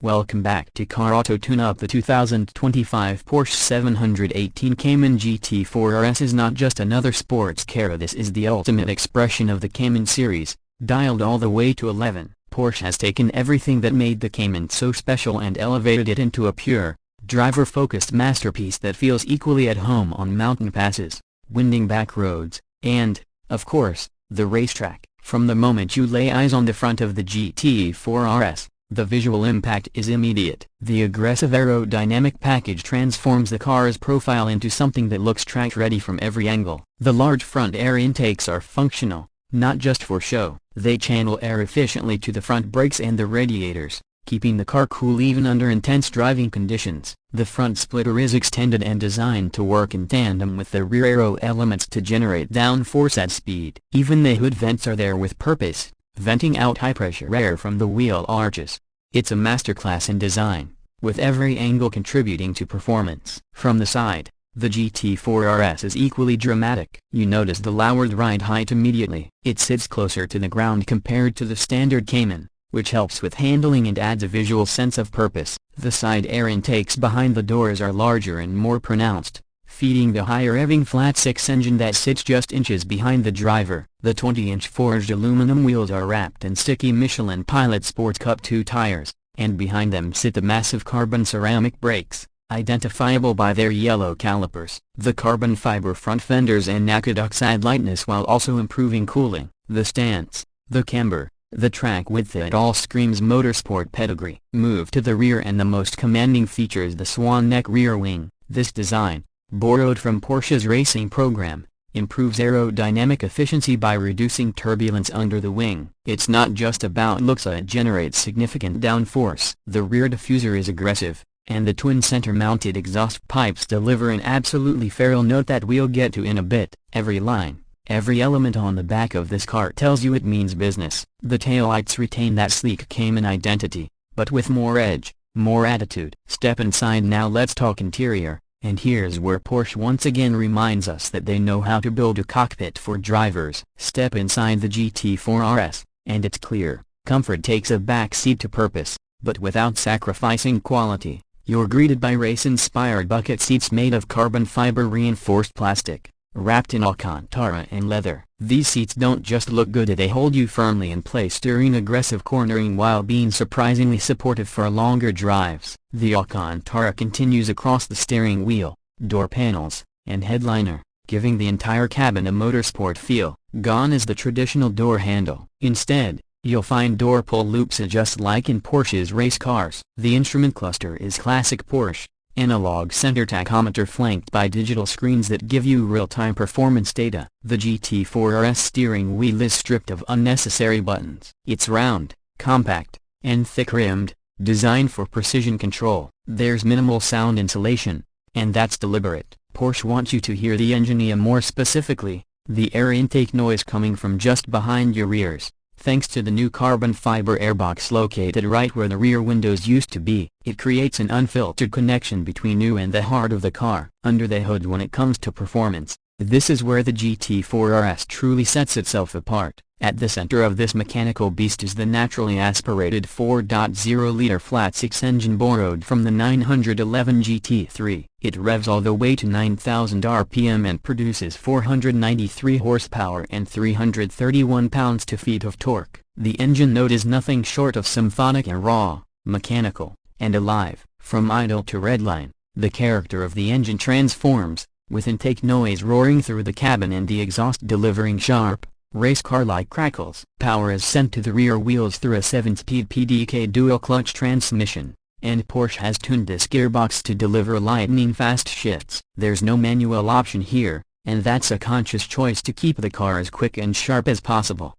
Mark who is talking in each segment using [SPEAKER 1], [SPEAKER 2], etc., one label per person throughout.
[SPEAKER 1] Welcome back to Car Auto Tune Up. The 2025 Porsche 718 Cayman GT4 RS is not just another sports car. This is the ultimate expression of the Cayman series, dialed all the way to 11. Porsche has taken everything that made the Cayman so special and elevated it into a pure, driver-focused masterpiece that feels equally at home on mountain passes, winding back roads, and, of course, the racetrack. From the moment you lay eyes on the front of the GT4 RS, the visual impact is immediate. The aggressive aerodynamic package transforms the car's profile into something that looks track-ready from every angle. The large front air intakes are functional, not just for show. They channel air efficiently to the front brakes and the radiators, keeping the car cool even under intense driving conditions. The front splitter is extended and designed to work in tandem with the rear aero elements to generate downforce at speed. Even the hood vents are there with purpose, venting out high-pressure air from the wheel arches. It's a masterclass in design, with every angle contributing to performance. From the side, the GT4 RS is equally dramatic. You notice the lowered ride height immediately. It sits closer to the ground compared to the standard Cayman, which helps with handling and adds a visual sense of purpose. The side air intakes behind the doors are larger and more pronounced, feeding the high-revving flat-six engine that sits just inches behind the driver. The 20-inch forged aluminum wheels are wrapped in sticky Michelin Pilot Sport Cup 2 tires, and behind them sit the massive carbon ceramic brakes, identifiable by their yellow calipers. The carbon fiber front fenders and aqueducts add lightness while also improving cooling. The stance, the camber, the track width, it all screams motorsport pedigree. Move to the rear and the most commanding feature is the swan neck rear wing. This design, borrowed from Porsche's racing program, improves aerodynamic efficiency by reducing turbulence under the wing. It's not just about looks, it generates significant downforce. The rear diffuser is aggressive, and the twin center-mounted exhaust pipes deliver an absolutely feral note that we'll get to in a bit. Every line, every element on the back of this car tells you it means business. The taillights retain that sleek Cayman identity, but with more edge, more attitude. Step inside now. Let's talk interior. And here's where Porsche once again reminds us that they know how to build a cockpit for drivers. Step inside the GT4 RS, and it's clear, comfort takes a back seat to purpose, but without sacrificing quality. You're greeted by race-inspired bucket seats made of carbon fiber reinforced plastic, wrapped in Alcantara and leather. These seats don't just look good, they hold you firmly in place during aggressive cornering while being surprisingly supportive for longer drives. The Alcantara continues across the steering wheel, door panels, and headliner, giving the entire cabin a motorsport feel. Gone is the traditional door handle. Instead, you'll find door pull loops just like in Porsche's race cars. The instrument cluster is classic Porsche, analog center tachometer flanked by digital screens that give you real-time performance data. The GT4 RS steering wheel is stripped of unnecessary buttons. It's round, compact, and thick-rimmed, designed for precision control. There's minimal sound insulation, and that's deliberate. Porsche wants you to hear the engine, more specifically, the air intake noise coming from just behind your ears. Thanks to the new carbon fiber airbox located right where the rear windows used to be, it creates an unfiltered connection between you and the heart of the car. Under the hood, when it comes to performance, this is where the GT4 RS truly sets itself apart. At the center of this mechanical beast is the naturally aspirated 4.0-liter flat-six engine borrowed from the 911 GT3. It revs all the way to 9,000 RPM and produces 493 horsepower and 331 pounds-feet of torque. The engine note is nothing short of symphonic and raw, mechanical, and alive. From idle to redline, the character of the engine transforms, with intake noise roaring through the cabin and the exhaust delivering sharp, race car-like crackles. Power is sent to the rear wheels through a 7-speed PDK dual-clutch transmission, and Porsche has tuned this gearbox to deliver lightning-fast shifts. There's no manual option here, and that's a conscious choice to keep the car as quick and sharp as possible.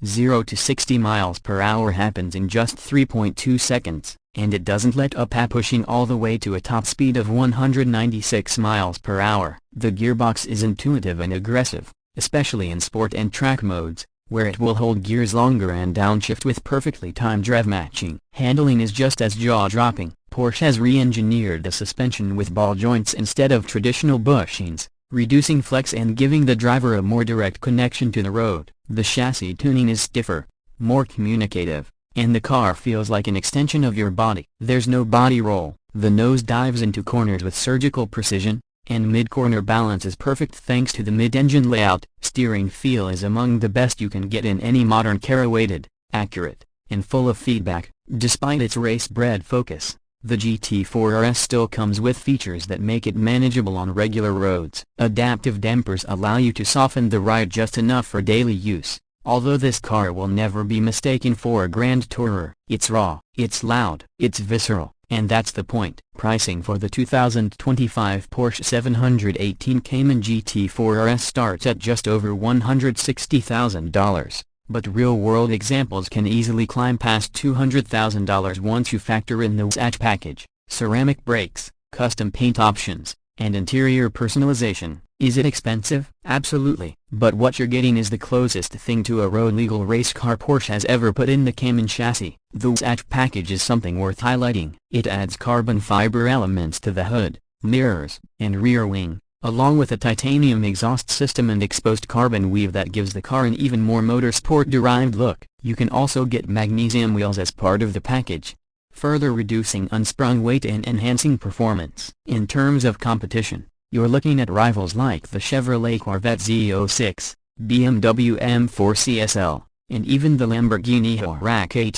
[SPEAKER 1] 0 to 60 miles per hour happens in just 3.2 seconds, and it doesn't let up, pushing all the way to a top speed of 196 miles per hour. The gearbox is intuitive and aggressive, especially in sport and track modes, where it will hold gears longer and downshift with perfectly timed rev matching. Handling is just as jaw-dropping. Porsche has re-engineered the suspension with ball joints instead of traditional bushings, reducing flex and giving the driver a more direct connection to the road. The chassis tuning is stiffer, more communicative, and the car feels like an extension of your body. There's no body roll, the nose dives into corners with surgical precision, and mid-corner balance is perfect thanks to the mid-engine layout. Steering feel is among the best you can get in any modern car. Weighted, accurate, and full of feedback. Despite its race-bred focus, the GT4 RS still comes with features that make it manageable on regular roads. Adaptive dampers allow you to soften the ride just enough for daily use. Although this car will never be mistaken for a grand tourer, it's raw, it's loud, it's visceral, and that's the point. Pricing for the 2025 Porsche 718 Cayman GT4 RS starts at just over $160,000, but real-world examples can easily climb past $200,000 once you factor in the Weissach Package, ceramic brakes, custom paint options, and interior personalization. Is it expensive? Absolutely. But what you're getting is the closest thing to a road-legal race car Porsche has ever put in the Cayman chassis. The Weissach Package is something worth highlighting. It adds carbon fiber elements to the hood, mirrors, and rear wing, along with a titanium exhaust system and exposed carbon weave that gives the car an even more motorsport-derived look. You can also get magnesium wheels as part of the package, further reducing unsprung weight and enhancing performance. In terms of competition, you're looking at rivals like the Chevrolet Corvette Z06, BMW M4 CSL, and even the Lamborghini Huracan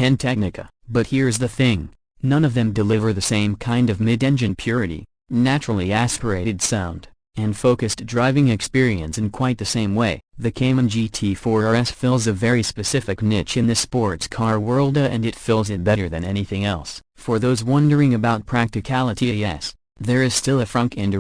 [SPEAKER 1] N Technica. But here's the thing, none of them deliver the same kind of mid-engine purity, naturally aspirated sound, and focused driving experience in quite the same way. The Cayman GT4 RS fills a very specific niche in the sports car world, and it fills it better than anything else. For those wondering about practicality, yes, there is still a front and a